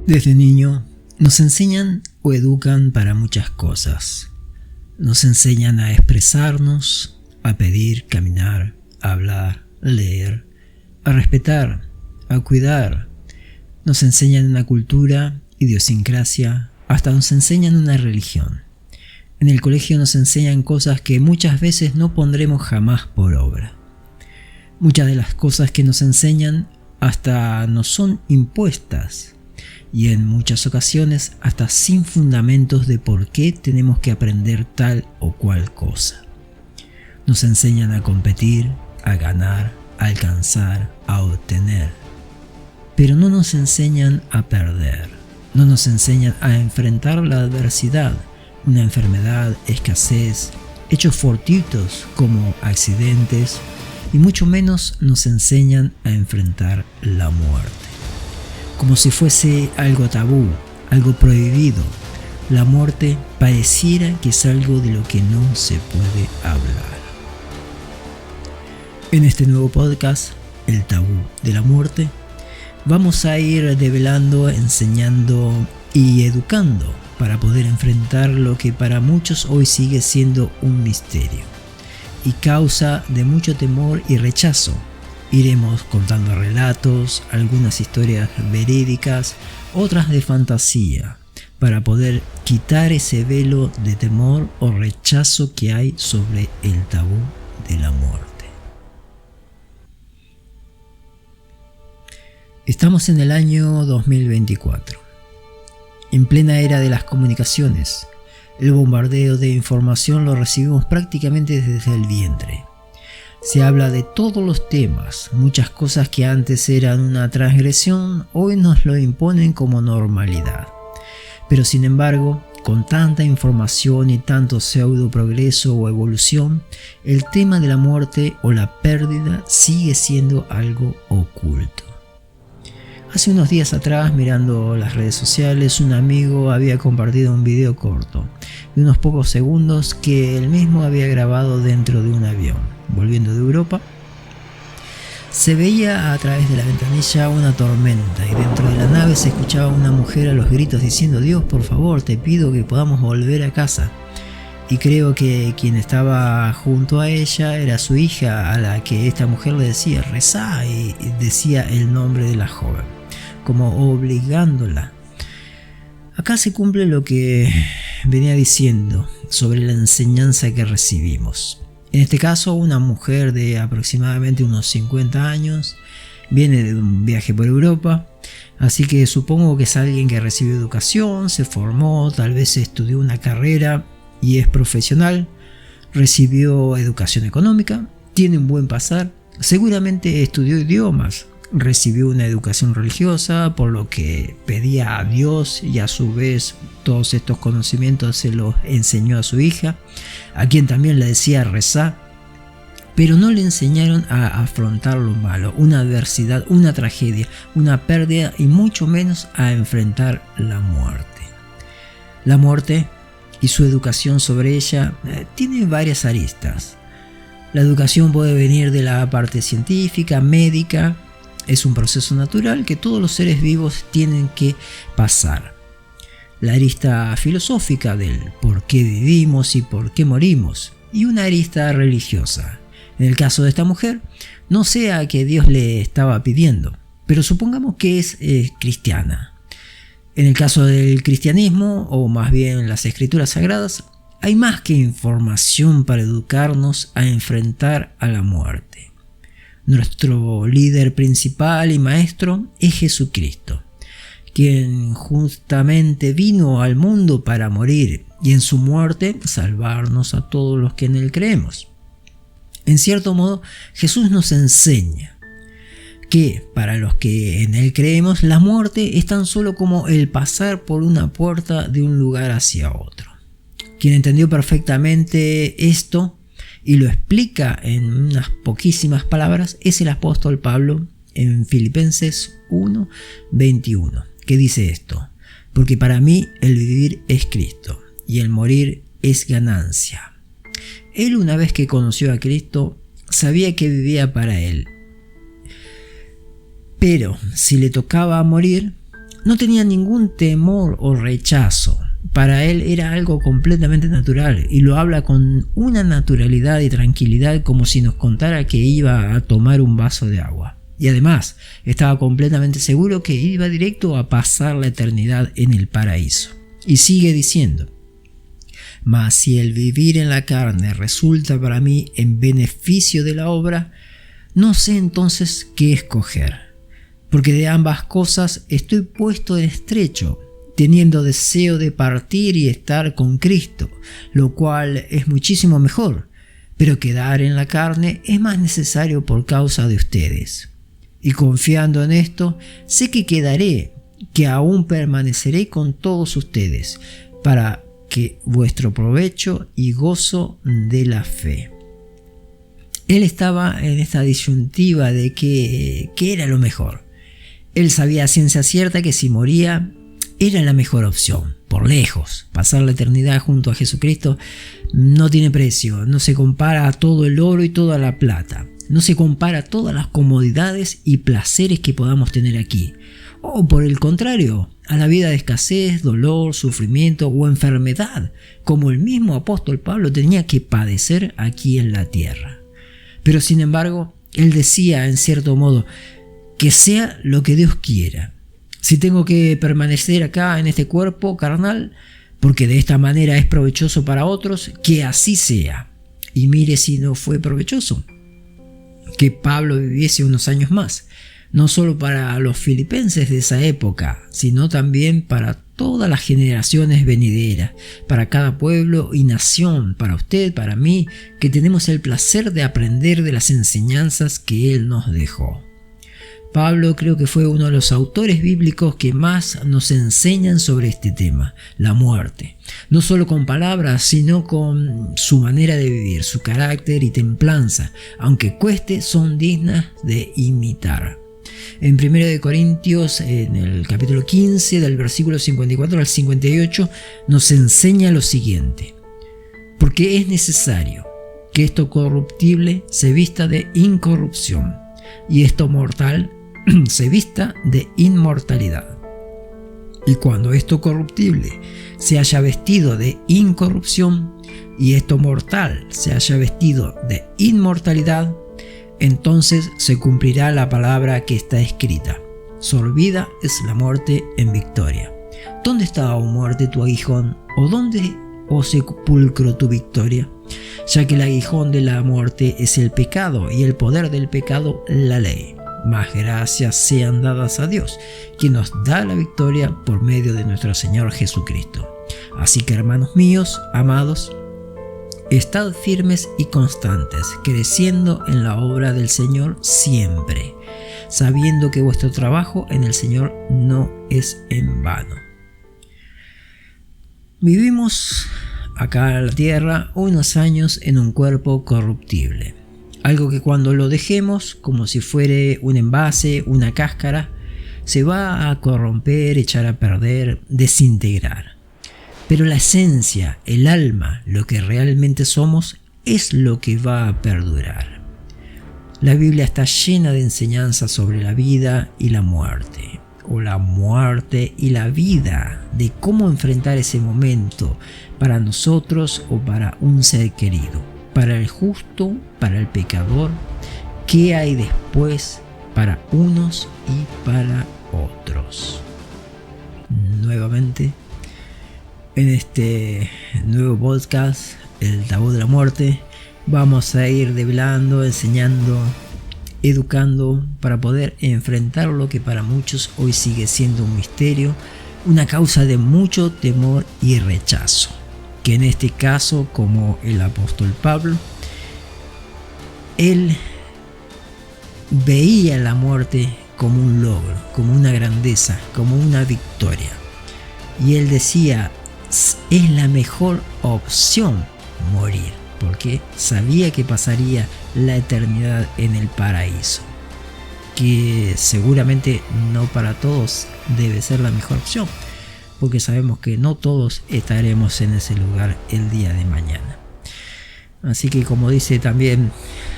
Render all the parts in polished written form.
Desde niño nos enseñan o educan para muchas cosas. Nos enseñan a expresarnos, a pedir, caminar, a hablar, leer, a respetar, a cuidar. Nos enseñan una cultura, idiosincrasia, hasta nos enseñan una religión. En el colegio nos enseñan cosas que muchas veces no pondremos jamás por obra. Muchas de las cosas que nos enseñan hasta nos son impuestas y en muchas ocasiones hasta sin fundamentos de por qué tenemos que aprender tal o cual cosa. Nos enseñan a competir, a ganar, a alcanzar, a obtener. Pero no nos enseñan a perder, no nos enseñan a enfrentar la adversidad, una enfermedad, escasez, hechos fortuitos como accidentes, y mucho menos nos enseñan a enfrentar la muerte. Como si fuese algo tabú, algo prohibido, la muerte pareciera que es algo de lo que no se puede hablar. En este nuevo podcast, El tabú de la muerte, vamos a ir develando, enseñando y educando para poder enfrentar lo que para muchos hoy sigue siendo un misterio y causa de mucho temor y rechazo. Iremos contando relatos, algunas historias verídicas, otras de fantasía, para poder quitar ese velo de temor o rechazo que hay sobre el tabú de la muerte. Estamos en el año 2024, en plena era de las comunicaciones. El bombardeo de información lo recibimos prácticamente desde el vientre. Se habla de todos los temas, muchas cosas que antes eran una transgresión, hoy nos lo imponen como normalidad. Pero sin embargo, con tanta información y tanto pseudo progreso o evolución, el tema de la muerte o la pérdida sigue siendo algo oculto. Hace unos días atrás, mirando las redes sociales, un amigo había compartido un video corto de unos pocos segundos que él mismo había grabado dentro de un avión. Volviendo de Europa, se veía a través de la ventanilla una tormenta y dentro de la nave se escuchaba una mujer a los gritos diciendo: Dios, por favor, te pido que podamos volver a casa. Y creo que quien estaba junto a ella era su hija, a la que esta mujer le decía: rezá, y decía el nombre de la joven, como obligándola. Acá se cumple lo que venía diciendo sobre la enseñanza que recibimos. En este caso, una mujer de aproximadamente unos 50 años viene de un viaje por Europa, así que supongo que es alguien que recibió educación, se formó, tal vez estudió una carrera y es profesional, recibió educación económica, tiene un buen pasar, seguramente estudió idiomas, recibió una educación religiosa, por lo que pedía a Dios y a su vez todos estos conocimientos se los enseñó a su hija, a quien también le decía rezar, pero no le enseñaron a afrontar lo malo, una adversidad, una tragedia, una pérdida y mucho menos a enfrentar la muerte. La muerte y su educación sobre ella tiene varias aristas. La educación puede venir de la parte científica, médica. Es un proceso natural que todos los seres vivos tienen que pasar. La arista filosófica del por qué vivimos y por qué morimos. Y una arista religiosa. En el caso de esta mujer, no sé a qué Dios le estaba pidiendo, pero supongamos que es cristiana. En el caso del cristianismo, o más bien las escrituras sagradas, hay más que información para educarnos a enfrentar a la muerte. Nuestro líder principal y maestro es Jesucristo, quien justamente vino al mundo para morir y en su muerte salvarnos a todos los que en él creemos. En cierto modo, Jesús nos enseña que para los que en él creemos, la muerte es tan solo como el pasar por una puerta de un lugar hacia otro. Quien entendió perfectamente esto y lo explica en unas poquísimas palabras es el apóstol Pablo en Filipenses 1:21, que dice esto: porque para mí el vivir es Cristo y el morir es ganancia. Él, una vez que conoció a Cristo, sabía que vivía para él, pero si le tocaba morir, No tenía ningún temor o rechazo. Para él era algo completamente natural y lo habla con una naturalidad y tranquilidad como si nos contara que iba a tomar un vaso de agua. Y además estaba completamente seguro que iba directo a pasar la eternidad en el paraíso. Y sigue diciendo: mas si el vivir en la carne resulta para mí en beneficio de la obra, no sé entonces qué escoger, porque de ambas cosas estoy puesto en estrecho, teniendo deseo de partir y estar con Cristo, lo cual es muchísimo mejor, pero quedar en la carne es más necesario por causa de ustedes. Y confiando en esto, sé que quedaré, que aún permaneceré con todos ustedes, para que vuestro provecho y gozo de la fe. Él estaba en esta disyuntiva de qué era lo mejor. Él sabía a ciencia cierta que si moría era la mejor opción, por lejos. Pasar la eternidad junto a Jesucristo no tiene precio, no se compara a todo el oro y toda la plata, no se compara a todas las comodidades y placeres que podamos tener aquí, o por el contrario, a la vida de escasez, dolor, sufrimiento o enfermedad, como el mismo apóstol Pablo tenía que padecer aquí en la tierra. Pero sin embargo, él decía en cierto modo: que sea lo que Dios quiera. Si tengo que permanecer acá en este cuerpo carnal, porque de esta manera es provechoso para otros, que así sea. Y mire si no fue provechoso que Pablo viviese unos años más, no solo para los filipenses de esa época, sino también para todas las generaciones venideras, para cada pueblo y nación, para usted, para mí, que tenemos el placer de aprender de las enseñanzas que él nos dejó. Pablo creo que fue uno de los autores bíblicos que más nos enseñan sobre este tema, la muerte. No solo con palabras, sino con su manera de vivir, su carácter y templanza, aunque cueste, son dignas de imitar. En 1 Corintios, en el capítulo 15, del versículo 54 al 58, nos enseña lo siguiente: porque es necesario que esto corruptible se vista de incorrupción, y esto mortal se vista de inmortalidad. Y cuando esto corruptible se haya vestido de incorrupción, y esto mortal se haya vestido de inmortalidad, entonces se cumplirá la palabra que está escrita: sorbida es la muerte en victoria. ¿Dónde está, oh muerte, tu aguijón? ¿O dónde, oh sepulcro, tu victoria? Ya que el aguijón de la muerte es el pecado, y el poder del pecado la ley. Mas gracias sean dadas a Dios, quien nos da la victoria por medio de nuestro Señor Jesucristo. Así que, hermanos míos, amados, estad firmes y constantes, creciendo en la obra del Señor siempre, sabiendo que vuestro trabajo en el Señor no es en vano. Vivimos acá en la tierra unos años en un cuerpo corruptible, algo que cuando lo dejemos, como si fuere un envase, una cáscara, se va a corromper, echar a perder, desintegrar. Pero la esencia, el alma, lo que realmente somos, es lo que va a perdurar. La Biblia está llena de enseñanzas sobre la vida y la muerte, o la muerte y la vida, de cómo enfrentar ese momento para nosotros o para un ser querido, para el justo, para el pecador, qué hay después para unos y para otros. Nuevamente, en este nuevo podcast, El Tabú de la Muerte, vamos a ir develando, enseñando, educando para poder enfrentar lo que para muchos hoy sigue siendo un misterio, una causa de mucho temor y rechazo, que en este caso, como el apóstol Pablo, él veía la muerte como un logro, como una grandeza, como una victoria, y él decía: es la mejor opción morir, porque sabía que pasaría la eternidad en el paraíso, que seguramente no para todos debe ser la mejor opción, porque sabemos que no todos estaremos en ese lugar el día de mañana. Así que, como dice también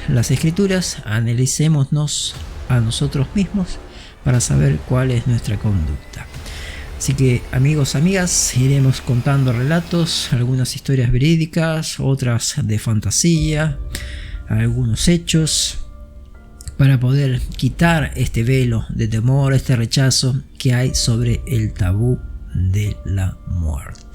las Escrituras, analicémonos a nosotros mismos para saber cuál es nuestra conducta. Así que amigos, amigas, iremos contando relatos, algunas historias verídicas, otras de fantasía, algunos hechos, para poder quitar este velo de temor, este rechazo que hay sobre el tabú de la muerte.